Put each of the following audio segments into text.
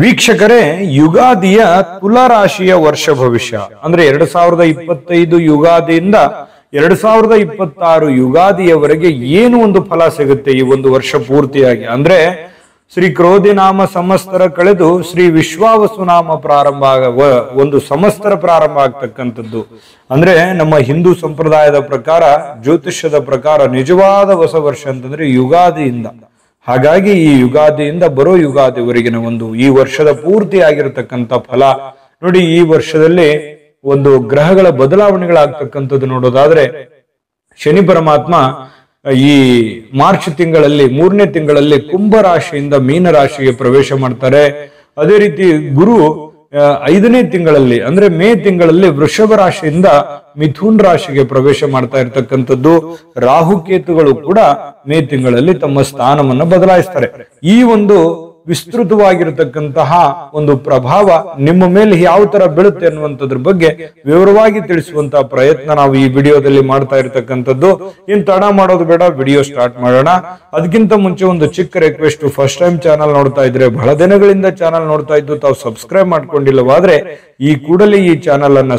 ವೀಕ್ಷಕರೇ, ಯುಗಾದಿಯ ತುಲಾ ರಾಶಿಯ ವರ್ಷ ಭವಿಷ್ಯ ಅಂದ್ರೆ 2025 ಯುಗಾದಿಯಿಂದ 2026 ಯುಗಾದಿಯವರೆಗೆ ಏನು ಒಂದು ಫಲ ಸಿಗುತ್ತೆ ಈ ಒಂದು ವರ್ಷ ಪೂರ್ತಿಯಾಗಿ. ಅಂದ್ರೆ ಶ್ರೀ ಕ್ರೋಧಿ ನಾಮ ಸಂವತ್ಸರ ಕಳೆದು ಶ್ರೀ ವಿಶ್ವಾವಸು ನಾಮ ಪ್ರಾರಂಭ ಒಂದು ಸಂವತ್ಸರ ಪ್ರಾರಂಭ ಆಗ್ತಕ್ಕಂಥದ್ದು. ಅಂದ್ರೆ ನಮ್ಮ ಹಿಂದೂ ಸಂಪ್ರದಾಯದ ಪ್ರಕಾರ, ಜ್ಯೋತಿಷ್ಯದ ಪ್ರಕಾರ ನಿಜವಾದ ಹೊಸ ವರ್ಷ ಅಂತಂದ್ರೆ ಯುಗಾದಿಯಿಂದ. ಹಾಗಾಗಿ ಈ ಯುಗಾದಿಯಿಂದ ಬರೋ ಯುಗಾದಿವರೆಗಿನ ಒಂದು ಈ ವರ್ಷದ ಪೂರ್ತಿ ಆಗಿರತಕ್ಕಂಥ ಫಲ ನೋಡಿ. ಈ ವರ್ಷದಲ್ಲಿ ಒಂದು ಗ್ರಹಗಳ ಬದಲಾವಣೆಗಳಾಗ್ತಕ್ಕಂಥದ್ದು ನೋಡೋದಾದ್ರೆ, ಶನಿ ಪರಮಾತ್ಮ ಈ ಮಾರ್ಚ್ ತಿಂಗಳಲ್ಲಿ 3ನೇ ತಿಂಗಳಲ್ಲಿ ಕುಂಭ ರಾಶಿಯಿಂದ ಮೀನ ರಾಶಿಗೆ ಪ್ರವೇಶ ಮಾಡ್ತಾರೆ. ಅದೇ ರೀತಿ ಗುರು 5ನೇ ತಿಂಗಳಲ್ಲಿ ಅಂದ್ರೆ ಮೇ ತಿಂಗಳಲ್ಲಿ ವೃಷಭ ರಾಶಿಯಿಂದ ಮಿಥುನ್ ರಾಶಿಗೆ ಪ್ರವೇಶ ಮಾಡ್ತಾ ಇರ್ತಕ್ಕಂಥದ್ದು. ರಾಹುಕೇತುಗಳು ಕೂಡ ಮೇ ತಿಂಗಳಲ್ಲಿ ತಮ್ಮ ಸ್ಥಾನವನ್ನು ಬದಲಾಯಿಸ್ತಾರೆ. ಈ ಒಂದು ವಿಸ್ತೃತವಾಗಿರತಕ್ಕಂತಹ ಒಂದು ಪ್ರಭಾವ ನಿಮ್ಮ ಮೇಲೆ ಯಾವ ತರ ಬೀಳುತ್ತೆ ಅನ್ನುವಂಥದ್ರ ಬಗ್ಗೆ ವಿವರವಾಗಿ ತಿಳಿಸುವಂತಹ ಪ್ರಯತ್ನ ನಾವು ಈ ವಿಡಿಯೋದಲ್ಲಿ ಮಾಡ್ತಾ ಇರ್ತಕ್ಕಂಥದ್ದು. ಇನ್ ತಡ ಮಾಡೋದು ಬೇಡ, ವಿಡಿಯೋ ಸ್ಟಾರ್ಟ್ ಮಾಡೋಣ. ಅದಕ್ಕಿಂತ ಮುಂಚೆ ಒಂದು ಚಿಕ್ಕ ರಿಕ್ವೆಸ್ಟ್, ಫಸ್ಟ್ ಟೈಮ್ ಚಾನಲ್ ನೋಡ್ತಾ ಇದ್ರೆ, ಬಹಳ ದಿನಗಳಿಂದ ಚಾನಲ್ ನೋಡ್ತಾ ಇದ್ದು ತಾವು ಸಬ್ಸ್ಕ್ರೈಬ್ ಮಾಡ್ಕೊಂಡಿಲ್ಲವಾದ್ರೆ ಈ ಕೂಡಲೇ ಈ ಚಾನಲ್ ಅನ್ನ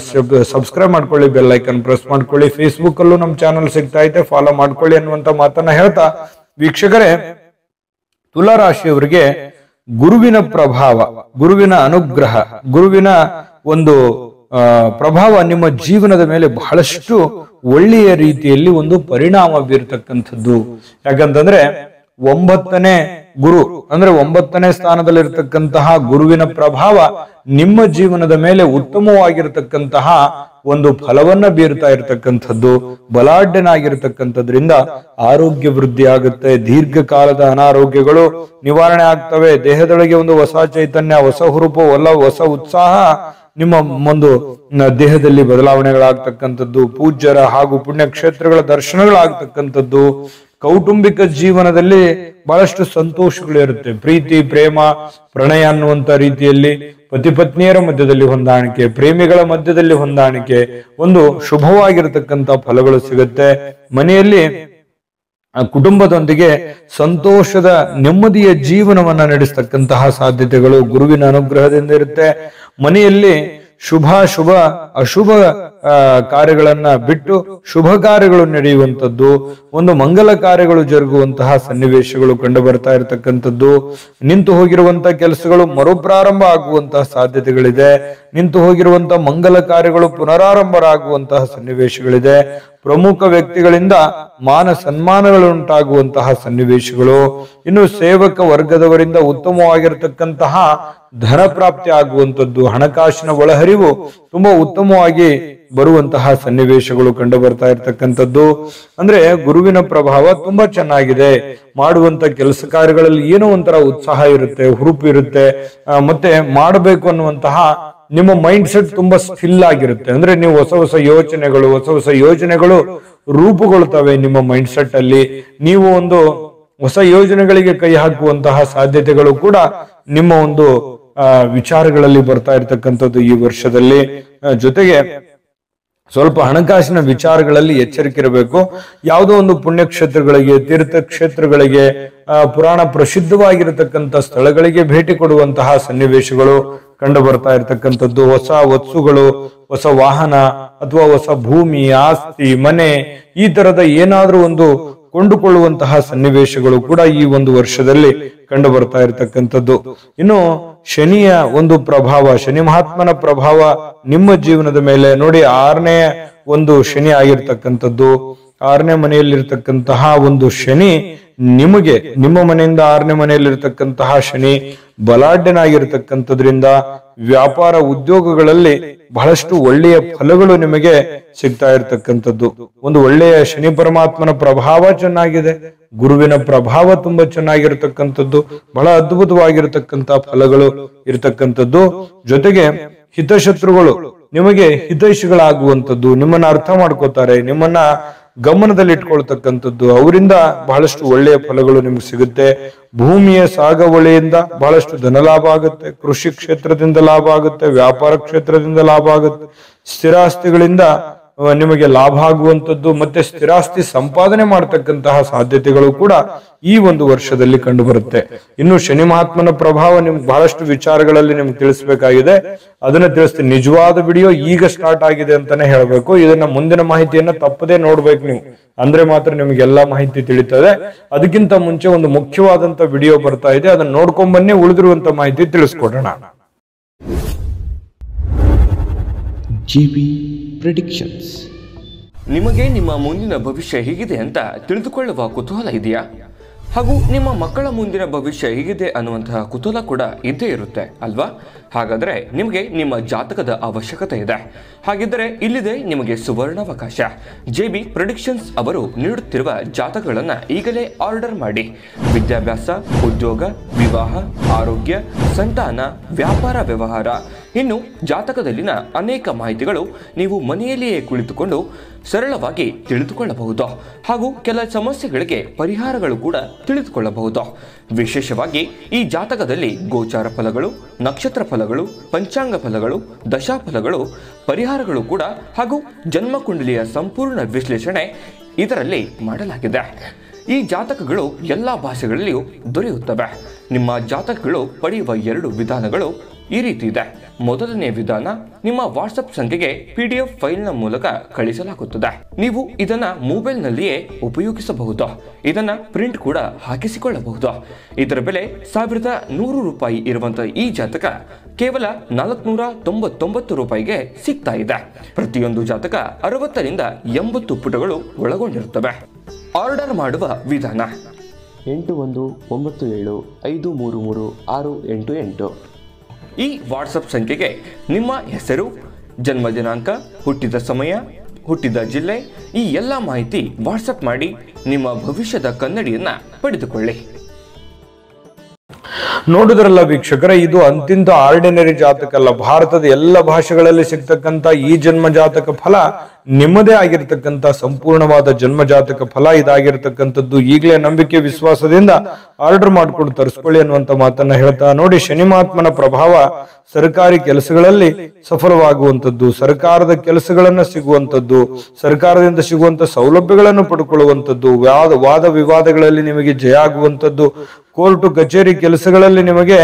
ಸಬ್ಸ್ಕ್ರೈಬ್ ಮಾಡ್ಕೊಳ್ಳಿ, ಬೆಲ್ ಐಕನ್ ಪ್ರೆಸ್ ಮಾಡ್ಕೊಳ್ಳಿ. ಫೇಸ್ಬುಕ್ ಅಲ್ಲೂ ನಮ್ಮ ಚಾನಲ್ ಸಿಗ್ತಾ ಇದೆ, ಫಾಲೋ ಮಾಡ್ಕೊಳ್ಳಿ ಅನ್ನುವಂತ ಮಾತನ್ನ ಹೇಳ್ತಾ, ವೀಕ್ಷಕರೇ, ತುಲಾ ರಾಶಿಯವರಿಗೆ ಗುರುವಿನ ಪ್ರಭಾವ, ಗುರುವಿನ ಅನುಗ್ರಹ, ಗುರುವಿನ ಒಂದು ಪ್ರಭಾವ ನಿಮ್ಮ ಜೀವನದ ಮೇಲೆ ಬಹಳಷ್ಟು ಒಳ್ಳೆಯ ರೀತಿಯಲ್ಲಿ ಒಂದು ಪರಿಣಾಮ ಬೀರತಕ್ಕಂಥದ್ದು. ಯಾಕಂತಂದ್ರೆ 9ನೇ ಗುರು ಅಂದ್ರೆ 9ನೇ ಸ್ಥಾನದಲ್ಲಿರ್ತಕ್ಕಂತಹ ಗುರುವಿನ ಪ್ರಭಾವ ನಿಮ್ಮ ಜೀವನದ ಮೇಲೆ ಉತ್ತಮವಾಗಿರತಕ್ಕಂತಹ ಒಂದು ಫಲವನ್ನ ಬೀರ್ತಾ ಇರತಕ್ಕಂಥದ್ದು. ಬಲಾಢ್ಯನಾಗಿರ್ತಕ್ಕಂಥದ್ರಿಂದ ಆರೋಗ್ಯ ವೃದ್ಧಿ ಆಗುತ್ತೆ, ದೀರ್ಘಕಾಲದ ಅನಾರೋಗ್ಯಗಳು ನಿವಾರಣೆ ಆಗ್ತವೆ, ದೇಹದೊಳಗೆ ಒಂದು ಹೊಸ ಚೈತನ್ಯ, ಹೊಸ ಹುರುಪು, ಹೊಸ ಉತ್ಸಾಹ ನಿಮ್ಮ ಒಂದು ದೇಹದಲ್ಲಿ ಬದಲಾವಣೆಗಳಾಗ್ತಕ್ಕಂಥದ್ದು. ಪೂಜ್ಯರ ಹಾಗೂ ಪುಣ್ಯಕ್ಷೇತ್ರಗಳ ದರ್ಶನಗಳಾಗ್ತಕ್ಕಂಥದ್ದು. ಕೌಟುಂಬಿಕ ಜೀವನದಲ್ಲಿ ಬಹಳಷ್ಟು ಸಂತೋಷಗಳು ಇರುತ್ತೆ. ಪ್ರೀತಿ, ಪ್ರೇಮ, ಪ್ರಣಯ ಅನ್ನುವಂತ ರೀತಿಯಲ್ಲಿ ಪತಿ ಪತ್ನಿಯರ ಮಧ್ಯದಲ್ಲಿ ಹೊಂದಾಣಿಕೆ, ಪ್ರೇಮಿಗಳ ಮಧ್ಯದಲ್ಲಿ ಹೊಂದಾಣಿಕೆ, ಒಂದು ಶುಭವಾಗಿರತಕ್ಕಂತ ಫಲಗಳು ಸಿಗುತ್ತೆ. ಮನೆಯಲ್ಲಿ ಕುಟುಂಬದೊಂದಿಗೆ ಸಂತೋಷದ ನೆಮ್ಮದಿಯ ಜೀವನವನ್ನ ನಡೆಸತಕ್ಕಂತಹ ಸಾಧ್ಯತೆಗಳು ಗುರುವಿನ ಅನುಗ್ರಹದಿಂದ ಇರುತ್ತೆ. ಮನೆಯಲ್ಲಿ ಶುಭ ಅಶುಭ ಕಾರ್ಯಗಳನ್ನ ಬಿಟ್ಟು ಶುಭ ಕಾರ್ಯಗಳು ನಡೆಯುವಂಥದ್ದು, ಒಂದು ಮಂಗಲ ಕಾರ್ಯಗಳು ಜರುಗುವಂತಹ ಸನ್ನಿವೇಶಗಳು ಕಂಡು ಬರ್ತಾ ಇರತಕ್ಕಂಥದ್ದು. ನಿಂತು ಹೋಗಿರುವಂತಹ ಕೆಲಸಗಳು ಮರುಪ್ರಾರಂಭ ಆಗುವಂತಹ ಸಾಧ್ಯತೆಗಳಿದೆ. ನಿಂತು ಹೋಗಿರುವಂತಹ ಮಂಗಲ ಕಾರ್ಯಗಳು ಪುನರಾರಂಭರಾಗುವಂತಹ ಸನ್ನಿವೇಶಗಳಿದೆ. ಪ್ರಮುಖ ವ್ಯಕ್ತಿಗಳಿಂದ ಮಾನ ಸನ್ಮಾನಗಳು ಉಂಟಾಗುವಂತಹ ಸನ್ನಿವೇಶಗಳು. ಇನ್ನು ಸೇವಕ ವರ್ಗದವರಿಂದ ಉತ್ತಮವಾಗಿರತಕ್ಕಂತಹ ಧನ ಪ್ರಾಪ್ತಿ ಆಗುವಂಥದ್ದು, ಹಣಕಾಸಿನ ಒಳಹರಿವು ತುಂಬಾ ಉತ್ತಮವಾಗಿ ಬರುವಂತಹ ಸನ್ನಿವೇಶಗಳು ಕಂಡು ಬರ್ತಾ ಇರ್ತಕ್ಕಂಥದ್ದು. ಅಂದ್ರೆ ಗುರುವಿನ ಪ್ರಭಾವ ತುಂಬಾ ಚೆನ್ನಾಗಿದೆ. ಮಾಡುವಂತ ಕೆಲಸ ಕಾರ್ಯಗಳಲ್ಲಿ ಏನೋ ಒಂಥರ ಉತ್ಸಾಹ ಇರುತ್ತೆ, ಹುರುಪು ಇರುತ್ತೆ, ಮತ್ತೆ ಮಾಡಬೇಕು ಅನ್ನುವಂತಹ ನಿಮ್ಮ ಮೈಂಡ್ ಸೆಟ್ ತುಂಬಾ ಸ್ಟಿಲ್ ಆಗಿರುತ್ತೆ. ಅಂದ್ರೆ ನೀವು ಹೊಸ ಯೋಜನೆಗಳು ರೂಪುಗೊಳ್ತವೆ ನಿಮ್ಮ ಮೈಂಡ್ ಸೆಟ್ ಅಲ್ಲಿ. ನೀವು ಒಂದು ಹೊಸ ಯೋಜನೆಗಳಿಗೆ ಕೈ ಹಾಕುವಂತಹ ಸಾಧ್ಯತೆಗಳು ಕೂಡ ನಿಮ್ಮ ಒಂದು ವಿಚಾರಗಳಲ್ಲಿ ಬರ್ತಾ ಇರ್ತಕ್ಕಂಥದ್ದು ಈ ವರ್ಷದಲ್ಲಿ. ಜೊತೆಗೆ ಸ್ವಲ್ಪ ಹಣಕಾಸಿನ ವಿಚಾರಗಳಲ್ಲಿ ಎಚ್ಚರಿಕೆ ಇರಬೇಕು. ಯಾವುದೋ ಒಂದು ಪುಣ್ಯಕ್ಷೇತ್ರಗಳಿಗೆ, ತೀರ್ಥಕ್ಷೇತ್ರಗಳಿಗೆ, ಪುರಾಣ ಪ್ರಸಿದ್ಧವಾಗಿರತಕ್ಕಂಥ ಸ್ಥಳಗಳಿಗೆ ಭೇಟಿ ಕೊಡುವಂತಹ ಸನ್ನಿವೇಶಗಳು ಕಂಡು ಬರ್ತಾ ಇರತಕ್ಕಂಥದ್ದು. ಹೊಸ ವಸ್ತುಗಳು, ಹೊಸ ವಾಹನ ಅಥವಾ ಹೊಸ ಭೂಮಿ, ಆಸ್ತಿ, ಮನೆ, ಈ ತರದ ಏನಾದ್ರೂ ಒಂದು ಕೊಂಡುಕೊಳ್ಳುವಂತಹ ಸನ್ನಿವೇಶಗಳು ಕೂಡ ಈ ಒಂದು ವರ್ಷದಲ್ಲಿ ಕಂಡು ಬರ್ತಾ ಇರತಕ್ಕಂಥದ್ದು. ಇನ್ನು ಶನಿಯ ಒಂದು ಪ್ರಭಾವ, ಶನಿ ಮಹಾತ್ಮನ ಪ್ರಭಾವ ನಿಮ್ಮ ಜೀವನದ ಮೇಲೆ ನೋಡಿ. 6ನೇ ಒಂದು ಶನಿ ಆಗಿರ್ತಕ್ಕಂಥದ್ದು. 6ನೇ ಮನೆಯಲ್ಲಿರ್ತಕ್ಕಂತಹ ಒಂದು ಶನಿ ನಿಮಗೆ, ನಿಮ್ಮ ಮನೆಯಿಂದ 6ನೇ ಮನೆಯಲ್ಲಿರ್ತಕ್ಕಂತಹ ಶನಿ ಬಲಾಢ್ಯನಾಗಿರ್ತಕ್ಕಂಥದ್ರಿಂದ ವ್ಯಾಪಾರ ಉದ್ಯೋಗಗಳಲ್ಲಿ ಬಹಳಷ್ಟು ಒಳ್ಳೆಯ ಫಲಗಳು ನಿಮಗೆ ಸಿಗ್ತಾ ಇರ್ತಕ್ಕಂಥದ್ದು. ಒಂದು ಒಳ್ಳೆಯ ಶನಿ ಪರಮಾತ್ಮನ ಪ್ರಭಾವ ಚೆನ್ನಾಗಿದೆ, ಗುರುವಿನ ಪ್ರಭಾವ ತುಂಬಾ ಚೆನ್ನಾಗಿರ್ತಕ್ಕಂಥದ್ದು, ಬಹಳ ಅದ್ಭುತವಾಗಿರತಕ್ಕಂತ ಫಲಗಳು ಇರತಕ್ಕಂಥದ್ದು. ಜೊತೆಗೆ ಹಿತಶತ್ರುಗಳು ನಿಮಗೆ ಹಿತೈಷಿಗಳಾಗುವಂಥದ್ದು, ನಿಮ್ಮನ್ನ ಅರ್ಥ ಮಾಡ್ಕೋತಾರೆ, ನಿಮ್ಮನ್ನ ಗಮನದಲ್ಲಿ ಇಟ್ಕೊಳ್ತಕ್ಕಂಥದ್ದು, ಅವರಿಂದ ಬಹಳಷ್ಟು ಒಳ್ಳೆಯ ಫಲಗಳು ನಿಮ್ಗೆ ಸಿಗುತ್ತೆ. ಭೂಮಿಯ ಸಾಗುವಳಿಯಿಂದ ಬಹಳಷ್ಟು ಧನ ಲಾಭ ಆಗುತ್ತೆ, ಕೃಷಿ ಕ್ಷೇತ್ರದಿಂದ ಲಾಭ ಆಗುತ್ತೆ, ವ್ಯಾಪಾರ ಕ್ಷೇತ್ರದಿಂದ ಲಾಭ ಆಗುತ್ತೆ, ಸ್ಥಿರಾಸ್ತಿಗಳಿಂದ ನಿಮಗೆ ಲಾಭ ಆಗುವಂತದ್ದು ಮತ್ತೆ ಸ್ಥಿರಾಸ್ತಿ ಸಂಪಾದನೆ ಮಾಡತಕ್ಕಂತಹ ಸಾಧ್ಯತೆಗಳು ಕೂಡ ಈ ಒಂದು ವರ್ಷದಲ್ಲಿ ಕಂಡು ಬರುತ್ತೆ. ಇನ್ನು ಶನಿ ಮಹಾತ್ಮನ ಪ್ರಭಾವ ನಿಮ್ಗೆ ಬಹಳಷ್ಟು ವಿಚಾರಗಳಲ್ಲಿ ನಿಮ್ಗೆ ತಿಳಿಸ್ಬೇಕಾಗಿದೆ, ಅದನ್ನ ತಿಳಿಸ್ತೀನಿ. ನಿಜವಾದ ವಿಡಿಯೋ ಈಗ ಸ್ಟಾರ್ಟ್ ಆಗಿದೆ ಅಂತಾನೆ ಹೇಳ್ಬೇಕು. ಇದನ್ನ ಮುಂದಿನ ಮಾಹಿತಿಯನ್ನ ತಪ್ಪದೇ ನೋಡ್ಬೇಕು ನೀವು, ಅಂದ್ರೆ ಮಾತ್ರ ನಿಮ್ಗೆ ಎಲ್ಲಾ ಮಾಹಿತಿ ತಿಳಿತದೆ. ಅದಕ್ಕಿಂತ ಮುಂಚೆ ಒಂದು ಮುಖ್ಯವಾದಂತ ವಿಡಿಯೋ ಬರ್ತಾ ಇದೆ, ಅದನ್ನ ನೋಡ್ಕೊಂಡ್ ಬನ್ನಿ, ಉಳಿದಿರುವಂತ ಮಾಹಿತಿ ತಿಳಿಸ್ಕೊಡೋಣ. JB predictions. ನಿಮಗೆ ನಿಮ್ಮ ಮುಂದಿನ ಭವಿಷ್ಯ ಹೇಗಿದೆ ಅಂತ ತಿಳಿದುಕೊಳ್ಳುವ ಕುತೂಹಲ ಇದೆಯಾ? ಹಾಗೂ ನಿಮ್ಮ ಮಕ್ಕಳ ಮುಂದಿನ ಭವಿಷ್ಯ ಹೇಗಿದೆ ಅನ್ನುವಂತಹ ಕುತೂಹಲ ಕೂಡ ಇದ್ದೇ ಇರುತ್ತೆ ಅಲ್ವಾ? ಹಾಗಾದರೆ ನಿಮಗೆ ನಿಮ್ಮ ಜಾತಕದ ಅವಶ್ಯಕತೆ ಇದೆ. ಹಾಗಿದ್ದರೆ ಇಲ್ಲಿದೆ ನಿಮಗೆ ಸುವರ್ಣಾವಕಾಶ. JB ಪ್ರೆಡಿಕ್ಷನ್ಸ್ ಅವರು ನೀಡುತ್ತಿರುವ ಜಾತಕಗಳನ್ನು ಈಗಲೇ ಆರ್ಡರ್ ಮಾಡಿ. ವಿದ್ಯಾಭ್ಯಾಸ, ಉದ್ಯೋಗ, ವಿವಾಹ, ಆರೋಗ್ಯ, ಸಂತಾನ, ವ್ಯಾಪಾರ ವ್ಯವಹಾರ, ಇನ್ನು ಜಾತಕದಲ್ಲಿನ ಅನೇಕ ಮಾಹಿತಿಗಳು ನೀವು ಮನೆಯಲ್ಲಿಯೇ ಕುಳಿತುಕೊಂಡು ಸರಳವಾಗಿ ತಿಳಿದುಕೊಳ್ಳಬಹುದು. ಹಾಗೂ ಕೆಲ ಸಮಸ್ಯೆಗಳಿಗೆ ಪರಿಹಾರಗಳು ಕೂಡ ತಿಳಿದುಕೊಳ್ಳಬಹುದು. ವಿಶೇಷವಾಗಿ ಈ ಜಾತಕದಲ್ಲಿ ಗೋಚಾರ ಫಲಗಳು, ನಕ್ಷತ್ರ ಫಲಗಳು, ಪಂಚಾಂಗ ಫಲಗಳು, ದಶಾಫಲಗಳು, ಪರಿಹಾರಗಳು ಕೂಡ ಹಾಗೂ ಜನ್ಮಕುಂಡಲಿಯ ಸಂಪೂರ್ಣ ವಿಶ್ಲೇಷಣೆ ಇದರಲ್ಲಿ ಮಾಡಲಾಗಿದೆ. ಈ ಜಾತಕಗಳು ಎಲ್ಲ ಭಾಷೆಗಳಲ್ಲಿಯೂ ದೊರೆಯುತ್ತವೆ. ನಿಮ್ಮ ಜಾತಕಗಳು ಪಡೆಯುವ 2 ವಿಧಾನಗಳು ಈ ರೀತಿ ಇದೆ. ಮೊದಲನೇ ವಿಧಾನ, ನಿಮ್ಮ ವಾಟ್ಸಪ್ ಸಂಖ್ಯೆಗೆ PDF ಫೈಲ್ನ ಮೂಲಕ ಕಳಿಸಲಾಗುತ್ತದೆ. ನೀವು ಇದನ್ನ ಮೊಬೈಲ್ನಲ್ಲಿಯೇ ಉಪಯೋಗಿಸಬಹುದು. ಇದನ್ನ ಪ್ರಿಂಟ್ ಕೂಡ ಹಾಕಿಸಿಕೊಳ್ಳಬಹುದು. ಇದರ ಬೆಲೆ 1100 ರೂಪಾಯಿ ಇರುವಂತಹ ಈ ಜಾತಕ ಕೇವಲ 499 ರೂಪಾಯಿಗೆ ಸಿಗ್ತಾ ಇದೆ. ಪ್ರತಿಯೊಂದು ಜಾತಕ 60 ರಿಂದ 80 ಪುಟಗಳು ಒಳಗೊಂಡಿರುತ್ತವೆ. ಆರ್ಡರ್ ಮಾಡುವ ವಿಧಾನ: 8197533688. ಈ ವಾಟ್ಸಪ್ ಸಂಖ್ಯೆಗೆ ನಿಮ್ಮ ಹೆಸರು, ಜನ್ಮ ದಿನಾಂಕ, ಹುಟ್ಟಿದ ಸಮಯ, ಹುಟ್ಟಿದ ಜಿಲ್ಲೆ, ಈ ಎಲ್ಲ ಮಾಹಿತಿ ವಾಟ್ಸಪ್ ಮಾಡಿ ನಿಮ್ಮ ಭವಿಷ್ಯದ ಕನ್ನಡಿಯನ್ನ ಪಡೆದುಕೊಳ್ಳಿ. ನೋಡಿದ್ರಲ್ಲ ವೀಕ್ಷಕರೇ, ಇದು ಅಂತಿಂತ ಆರ್ಡಿನರಿ ಜಾತಕ ಅಲ್ಲ. ಭಾರತದ ಎಲ್ಲ ಭಾಷೆಗಳಲ್ಲಿ ಸಿಗ್ತಕ್ಕಂತ ಈ ಜನ್ಮ ಜಾತಕ ಫಲ ನಿಮ್ಮದೇ ಆಗಿರ್ತಕ್ಕಂಥ ಸಂಪೂರ್ಣವಾದ ಜನ್ಮ ಜಾತಕ ಫಲ ಇದಾಗಿರ್ತಕ್ಕಂಥದ್ದು. ಈಗಲೇ ನಂಬಿಕೆ ವಿಶ್ವಾಸದಿಂದ ಆರ್ಡರ್ ಮಾಡ್ಕೊಂಡು ತರಿಸ್ಕೊಳ್ಳಿ ಅನ್ನುವಂತ ಮಾತನ್ನ ಹೇಳ್ತಾ ನೋಡಿ. ಶನಿ ಮಹಾತ್ಮನ ಪ್ರಭಾವ ಸರ್ಕಾರಿ ಕೆಲಸಗಳಲ್ಲಿ ಸಫಲವಾಗುವಂಥದ್ದು, ಸರ್ಕಾರದ ಕೆಲಸಗಳನ್ನ ಸಿಗುವಂಥದ್ದು, ಸರ್ಕಾರದಿಂದ ಸಿಗುವಂತ ಸೌಲಭ್ಯಗಳನ್ನು ಪಡ್ಕೊಳ್ಳುವಂಥದ್ದು, ವಾದ ವಿವಾದಗಳಲ್ಲಿ ನಿಮಗೆ ಜಯ ಆಗುವಂಥದ್ದು, ಕೋರ್ಟು ಕಚೇರಿ ಕೆಲಸಗಳಲ್ಲಿ ನಿಮಗೆ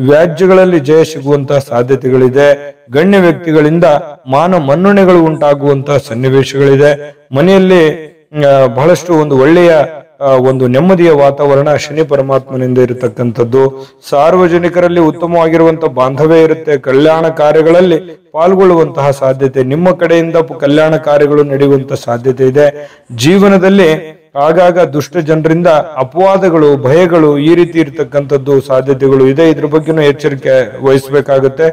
ವ್ಯಾಜ್ಯಗಳಲ್ಲಿ ಜಯ ಸಿಗುವಂತಹ ಸಾಧ್ಯತೆಗಳಿದೆ. ಗಣ್ಯ ವ್ಯಕ್ತಿಗಳಿಂದ ಮಾನ ಮನ್ನಣೆಗಳು ಉಂಟಾಗುವಂತಹ ಸನ್ನಿವೇಶಗಳಿದೆ. ಮನೆಯಲ್ಲಿ ಬಹಳಷ್ಟು ಒಂದು ಒಳ್ಳೆಯ ಒಂದು ನೆಮ್ಮದಿಯ ವಾತಾವರಣ ಶನಿ ಪರಮಾತ್ಮನಿಂದ ಇರತಕ್ಕಂಥದ್ದು. ಸಾರ್ವಜನಿಕರಲ್ಲಿ ಉತ್ತಮವಾಗಿರುವಂತಹ ಬಾಂಧವ್ಯ ಇರುತ್ತೆ. ಕಲ್ಯಾಣ ಕಾರ್ಯಗಳಲ್ಲಿ ಪಾಲ್ಗೊಳ್ಳುವಂತಹ ಸಾಧ್ಯತೆ, ನಿಮ್ಮ ಕಡೆಯಿಂದ ಕಲ್ಯಾಣ ಕಾರ್ಯಗಳು ನಡೆಯುವಂತಹ ಸಾಧ್ಯತೆ ಇದೆ. ಜೀವನದಲ್ಲಿ ಆಗಾಗ ದುಷ್ಟ ಜನರಿಂದ ಅಪವಾದಗಳು, ಭಯಗಳು ಈ ರೀತಿ ಇರತಕ್ಕಂಥದ್ದು ಸಾಧ್ಯತೆಗಳು ಇದೆ. ಇದ್ರ ಬಗ್ಗೆನೂ ಎಚ್ಚರಿಕೆ ವಹಿಸಬೇಕಾಗುತ್ತೆ.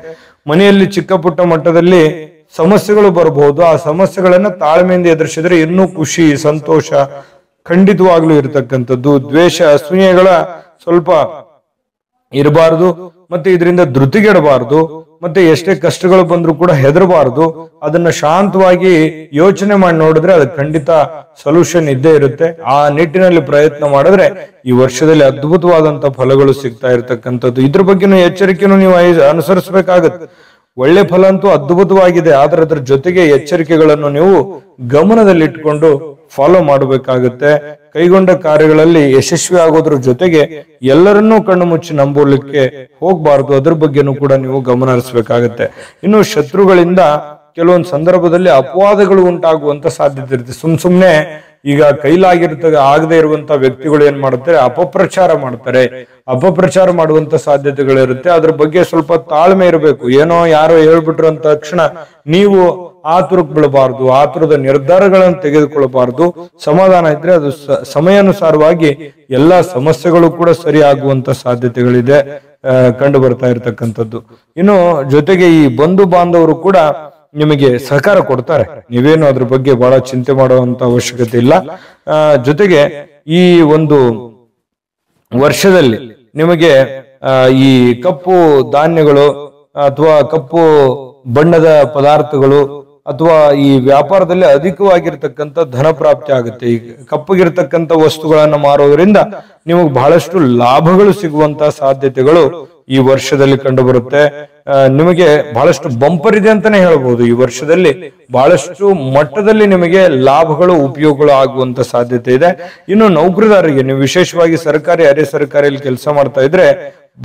ಮನೆಯಲ್ಲಿ ಚಿಕ್ಕ ಪುಟ್ಟ ಮಟ್ಟದಲ್ಲಿ ಸಮಸ್ಯೆಗಳು ಬರಬಹುದು. ಆ ಸಮಸ್ಯೆಗಳನ್ನ ತಾಳ್ಮೆಯಿಂದ ಎದುರಿಸಿದ್ರೆ ಇನ್ನೂ ಖುಷಿ, ಸಂತೋಷ ಖಂಡಿತವಾಗ್ಲೂ ಇರತಕ್ಕಂಥದ್ದು. ದ್ವೇಷ, ಅಸೂಯೆಗಳ ಸ್ವಲ್ಪ ಇರಬಾರದು. ಮತ್ತೆ ಇದರಿಂದ ಧೃತಿಗೆಡಬಾರದು. ಮತ್ತೆ ಎಷ್ಟೇ ಕಷ್ಟಗಳು ಬಂದ್ರೂ ಕೂಡ ಹೆದರಬಾರದು. ಅದನ್ನ ಶಾಂತವಾಗಿ ಯೋಚನೆ ಮಾಡಿ ನೋಡಿದ್ರೆ ಅದಕ್ಕೆ ಖಂಡಿತ ಸೊಲ್ಯೂಷನ್ ಇದ್ದೇ ಇರುತ್ತೆ. ಆ ನಿಟ್ಟಿನಲ್ಲಿ ಪ್ರಯತ್ನ ಮಾಡಿದ್ರೆ ಈ ವರ್ಷದಲ್ಲಿ ಅದ್ಭುತವಾದಂತ ಫಲಗಳು ಸಿಗ್ತಾ ಇರತಕ್ಕಂಥದ್ದು. ಇದ್ರ ಬಗ್ಗೆನೂ ಎಚ್ಚರಿಕೆನೂ ನೀವು ಅನುಸರಿಸಬೇಕಾಗತ್ತೆ. ಒಳ್ಳೆ ಫಲ ಅಂತೂ ಅದ್ಭುತವಾಗಿದೆ, ಆದ್ರೆ ಅದ್ರ ಜೊತೆಗೆ ಎಚ್ಚರಿಕೆಗಳನ್ನು ನೀವು ಗಮನದಲ್ಲಿಟ್ಕೊಂಡು ಫಾಲೋ ಮಾಡಬೇಕಾಗುತ್ತೆ. ಕೈಗೊಂಡ ಕಾರ್ಯಗಳಲ್ಲಿ ಯಶಸ್ವಿ ಆಗೋದ್ರ ಜೊತೆಗೆ ಎಲ್ಲರನ್ನೂ ಕಣ್ಣು ಮುಚ್ಚಿ ನಂಬೋಲಿಕ್ಕೆ ಹೋಗ್ಬಾರ್ದು. ಅದ್ರ ಬಗ್ಗೆನೂ ಕೂಡ ನೀವು ಗಮನ ಹರಿಸಬೇಕಾಗತ್ತೆ. ಇನ್ನು ಶತ್ರುಗಳಿಂದ ಕೆಲವೊಂದು ಸಂದರ್ಭದಲ್ಲಿ ಅಪವಾದಗಳು ಉಂಟಾಗುವಂತ ಸಾಧ್ಯತೆ ಇರುತ್ತೆ. ಸುಮ್ನೆ ಈಗ ಆಗದೆ ಇರುವಂತ ವ್ಯಕ್ತಿಗಳು ಏನ್ ಮಾಡ್ತಾರೆ, ಅಪಪ್ರಚಾರ ಮಾಡ್ತಾರೆ. ಅಪಪ್ರಚಾರ ಮಾಡುವಂತ ಸಾಧ್ಯತೆಗಳಿರುತ್ತೆ. ಅದ್ರ ಬಗ್ಗೆ ಸ್ವಲ್ಪ ತಾಳ್ಮೆ ಇರಬೇಕು. ಏನೋ ಯಾರೋ ಹೇಳ್ಬಿಟ್ರು ಅಂತ ತಕ್ಷಣ ನೀವು ಆತುರಕ್ಕೆ ಬೀಳಬಾರ್ದು, ಆತುರದ ನಿರ್ಧಾರಗಳನ್ನು ತೆಗೆದುಕೊಳ್ಳಬಾರ್ದು. ಸಮಾಧಾನ ಇದ್ರೆ ಅದು ಸಮಯಾನುಸಾರವಾಗಿ ಎಲ್ಲಾ ಸಮಸ್ಯೆಗಳು ಕೂಡ ಸರಿ ಆಗುವಂತ ಸಾಧ್ಯತೆಗಳಿದೆ, ಕಂಡು ಬರ್ತಾ ಇರತಕ್ಕಂಥದ್ದು. ಇನ್ನು ಜೊತೆಗೆ ಈ ಬಂಧು ಬಾಂಧವರು ಕೂಡ ನಿಮಗೆ ಸಹಕಾರ ಕೊಡ್ತಾರೆ. ನೀವೇನು ಅದ್ರ ಬಗ್ಗೆ ಬಹಳ ಚಿಂತೆ ಮಾಡುವಂತ ಅವಶ್ಯಕತೆ ಇಲ್ಲ. ಜೊತೆಗೆ ಈ ಒಂದು ವರ್ಷದಲ್ಲಿ ನಿಮಗೆ ಈ ಕಪ್ಪು ಧಾನ್ಯಗಳು ಅಥವಾ ಕಪ್ಪು ಬಣ್ಣದ ಪದಾರ್ಥಗಳು ಅಥವಾ ಈ ವ್ಯಾಪಾರದಲ್ಲಿ ಅಧಿಕವಾಗಿರ್ತಕ್ಕಂಥ ಧನ ಪ್ರಾಪ್ತಿ ಆಗುತ್ತೆ. ಈ ಕಪ್ಪಗಿರ್ತಕ್ಕಂಥ ವಸ್ತುಗಳನ್ನ ಮಾರೋದ್ರಿಂದ ನಿಮಗೆ ಬಹಳಷ್ಟು ಲಾಭಗಳು ಸಿಗುವಂತಹ ಸಾಧ್ಯತೆಗಳು ಈ ವರ್ಷದಲ್ಲಿ ಕಂಡು ಬರುತ್ತೆ. ನಿಮಗೆ ಬಹಳಷ್ಟು ಬಂಪರ್ ಇದೆ ಅಂತಾನೆ ಹೇಳ್ಬಹುದು. ಈ ವರ್ಷದಲ್ಲಿ ಬಹಳಷ್ಟು ಮಟ್ಟದಲ್ಲಿ ನಿಮಗೆ ಲಾಭಗಳು ಉಪಯೋಗಗಳು ಆಗುವಂತ ಸಾಧ್ಯತೆ ಇದೆ. ಇನ್ನು ನೌಕರದಾರರಿಗೆ, ನೀವು ವಿಶೇಷವಾಗಿ ಸರ್ಕಾರಿ ಅರೆ ಸರ್ಕಾರಿಯಲ್ಲಿ ಕೆಲಸ ಮಾಡ್ತಾ ಇದ್ರೆ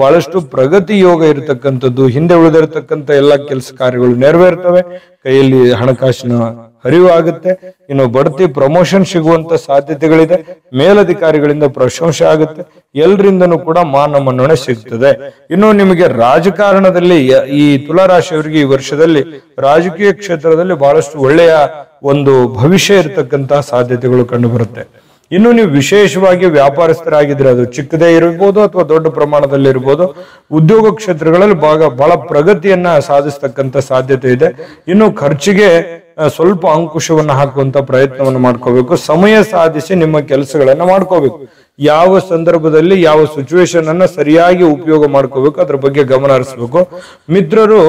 ಬಹಳಷ್ಟು ಪ್ರಗತಿ ಯೋಗ ಇರತಕ್ಕಂಥದ್ದು, ಹಿಂದೆ ಉಳಿದಿರತಕ್ಕಂಥ ಎಲ್ಲಾ ಕೆಲಸ ಕಾರ್ಯಗಳು ನೆರವೇರ್ತವೆ, ಕೈಯಲ್ಲಿ ಹಣಕಾಸಿನ ಹರಿವು ಆಗುತ್ತೆ. ಇನ್ನು ಬಡ್ತಿ ಪ್ರಮೋಷನ್ ಸಿಗುವಂತ ಸಾಧ್ಯತೆಗಳಿದೆ, ಮೇಲಧಿಕಾರಿಗಳಿಂದ ಪ್ರಶಂಸೆ ಆಗುತ್ತೆ, ಎಲ್ಲರಿಂದನೂ ಕೂಡ ಮಾನ ಮನ್ನಣೆ ಸಿಗ್ತದೆ. ಇನ್ನು ನಿಮಗೆ ರಾಜಕಾರಣದಲ್ಲಿ ಈ ತುಲಾರಾಶಿಯವರಿಗೆ ಈ ವರ್ಷದಲ್ಲಿ ರಾಜಕೀಯ ಕ್ಷೇತ್ರದಲ್ಲಿ ಬಹಳಷ್ಟು ಒಳ್ಳೆಯ ಒಂದು ಭವಿಷ್ಯ ಇರತಕ್ಕಂತಹ ಸಾಧ್ಯತೆಗಳು ಕಂಡು ಬರುತ್ತೆ. ಇನ್ನು ನೀವು ವಿಶೇಷವಾಗಿ ವ್ಯಾಪಾರಸ್ಥರಾಗಿದ್ರೆ, ಅದು ಚಿಕ್ಕದೇ ಇರಬಹುದು ಅಥವಾ ದೊಡ್ಡ ಪ್ರಮಾಣದಲ್ಲಿ ಇರಬಹುದು, ಉದ್ಯೋಗ ಕ್ಷೇತ್ರಗಳಲ್ಲಿ ಬಹಳ ಪ್ರಗತಿಯನ್ನ ಸಾಧಿಸ್ತಕ್ಕಂಥ ಸಾಧ್ಯತೆ ಇದೆ. ಇನ್ನು ಖರ್ಚಿಗೆ ಸ್ವಲ್ಪ ಅಂಕುಶವನ್ನ ಹಾಕುವಂತ ಪ್ರಯತ್ನವನ್ನು ಮಾಡ್ಕೋಬೇಕು. ಸಮಯ ಸಾಧಿಸಿ ನಿಮ್ಮ ಕೆಲಸಗಳನ್ನ ಮಾಡ್ಕೋಬೇಕು. ಯಾವ ಸಂದರ್ಭದಲ್ಲಿ ಯಾವ ಸಿಚುವೇಶನ್ ಅನ್ನ ಸರಿಯಾಗಿ ಉಪಯೋಗ ಮಾಡ್ಕೋಬೇಕು, ಅದ್ರ ಬಗ್ಗೆ ಗಮನ ಹರಿಸಬೇಕು. ಮಿತ್ರರು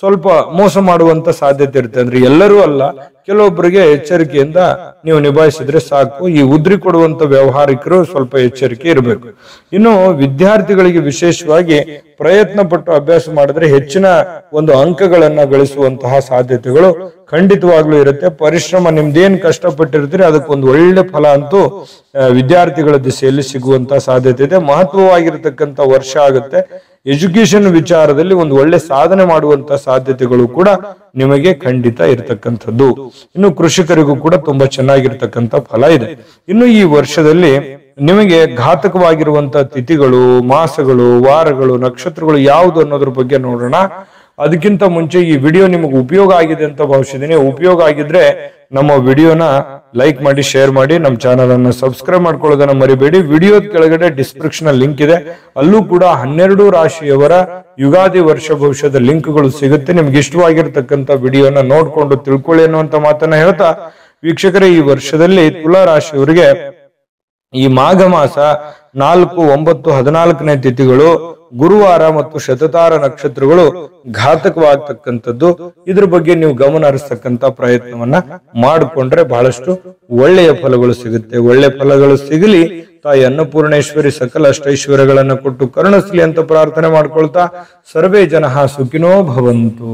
ಸ್ವಲ್ಪ ಮೋಸ ಮಾಡುವಂತ ಸಾಧ್ಯತೆ ಇರುತ್ತೆ. ಅಂದ್ರೆ ಎಲ್ಲರೂ ಅಲ್ಲ, ಕೆಲವೊಬ್ಬರಿಗೆ ಎಚ್ಚರಿಕೆಯಿಂದ ನೀವು ನಿಭಾಯಿಸಿದ್ರೆ ಸಾಕು. ಈ ಉದ್ರಿ ಕೊಡುವಂತ ವ್ಯವಹಾರಿಕರು ಸ್ವಲ್ಪ ಎಚ್ಚರಿಕೆ ಇರಬೇಕು. ಇನ್ನು ವಿದ್ಯಾರ್ಥಿಗಳಿಗೆ ವಿಶೇಷವಾಗಿ ಪ್ರಯತ್ನ ಪಟ್ಟು ಅಭ್ಯಾಸ ಮಾಡಿದ್ರೆ ಹೆಚ್ಚಿನ ಒಂದು ಅಂಕಗಳನ್ನ ಗಳಿಸುವಂತಹ ಸಾಧ್ಯತೆಗಳು ಖಂಡಿತವಾಗ್ಲೂ ಇರುತ್ತೆ. ಪರಿಶ್ರಮ, ನಿಮ್ದೇನ್ ಕಷ್ಟಪಟ್ಟಿರ್ತೀರಿ ಅದಕ್ಕೊಂದು ಒಳ್ಳೆ ಫಲ ಅಂತೂ ವಿದ್ಯಾರ್ಥಿಗಳ ದಿಸೆಯಲ್ಲಿ ಸಿಗುವಂತ ಸಾಧ್ಯತೆ ಇದೆ. ಮಹತ್ವವಾಗಿರತಕ್ಕಂತ ವರ್ಷ ಆಗುತ್ತೆ. ಎಜುಕೇಶನ್ ವಿಚಾರದಲ್ಲಿ ಒಂದು ಒಳ್ಳೆ ಸಾಧನೆ ಮಾಡುವಂತ ಸಾಧ್ಯತೆಗಳು ಕೂಡ ನಿಮಗೆ ಖಂಡಿತ ಇರತಕ್ಕಂಥದ್ದು. ಇನ್ನು ಕೃಷಿಕರಿಗೂ ಕೂಡ ತುಂಬಾ ಚೆನ್ನಾಗಿರ್ತಕ್ಕಂಥ ಫಲ ಇದೆ. ಇನ್ನು ಈ ವರ್ಷದಲ್ಲಿ ನಿಮಗೆ ಘಾತಕವಾಗಿರುವಂತ ತಿಥಿಗಳು, ಮಾಸಗಳು, ವಾರಗಳು, ನಕ್ಷತ್ರಗಳು ಯಾವುದು ಅನ್ನೋದ್ರ ಬಗ್ಗೆ ನೋಡೋಣ. ಅದಕ್ಕಿಂತ ಮುಂಚೆ ಈ ವಿಡಿಯೋ ನಿಮಗೆ ಉಪಯೋಗ ಆಗಿದೆ ಅಂತ ಭಾವಿಸಿದ್ದೀನಿ. ಉಪಯೋಗ ಆಗಿದ್ರೆ ನಮ್ಮ ವಿಡಿಯೋನ ಲೈಕ್ ಮಾಡಿ, ಶೇರ್ ಮಾಡಿ, ನಮ್ಮ ಚಾನಲ್ ಅನ್ನ ಸಬ್ಸ್ಕ್ರೈಬ್ ಮಾಡ್ಕೊಳ್ಳೋದನ್ನ ಮರಿಬೇಡಿ. ವಿಡಿಯೋದ ಕೆಳಗಡೆ ಡಿಸ್ಕ್ರಿಪ್ಷನ್ ಲಿಂಕ್ ಇದೆ, ಅಲ್ಲೂ ಕೂಡ 12 ರಾಶಿಯವರ ಯುಗಾದಿ ವರ್ಷ ಭವಿಷ್ಯದ ಲಿಂಕ್ಗಳು ಸಿಗುತ್ತೆ. ನಿಮ್ಗೆ ಇಷ್ಟವಾಗಿರ್ತಕ್ಕಂಥ ವಿಡಿಯೋನ ನೋಡ್ಕೊಂಡು ತಿಳ್ಕೊಳ್ಳಿ ಅನ್ನುವಂತ ಮಾತನ್ನ ಹೇಳ್ತಾ, ವೀಕ್ಷಕರೇ, ಈ ವರ್ಷದಲ್ಲಿ ತುಲಾ ರಾಶಿಯವರಿಗೆ ಈ ಮಾಘ ಮಾಸ 4, 9, 14ನೇ ತಿಥಿಗಳು, ಗುರುವಾರ ಮತ್ತು ಶತತಾರ ನಕ್ಷತ್ರಗಳು ಘಾತಕವಾಗ್ತಕ್ಕಂಥದ್ದು. ಇದ್ರ ಬಗ್ಗೆ ನೀವು ಗಮನ ಹರಿಸ್ತಕ್ಕಂಥ ಪ್ರಯತ್ನವನ್ನ ಮಾಡಿಕೊಂಡ್ರೆ ಬಹಳಷ್ಟು ಒಳ್ಳೆಯ ಫಲಗಳು ಸಿಗುತ್ತೆ. ಒಳ್ಳೆ ಫಲಗಳು ಸಿಗಲಿ, ತಾಯಿ ಅನ್ನಪೂರ್ಣೇಶ್ವರಿ ಸಕಲ ಅಷ್ಟೈಶ್ವರ್ಯಗಳನ್ನ ಕೊಟ್ಟು ಕರುಣಿಸ್ಲಿ ಅಂತ ಪ್ರಾರ್ಥನೆ ಮಾಡ್ಕೊಳ್ತಾ, ಸರ್ವೇ ಜನಃ ಸುಖಿನೋ ಭವಂತು.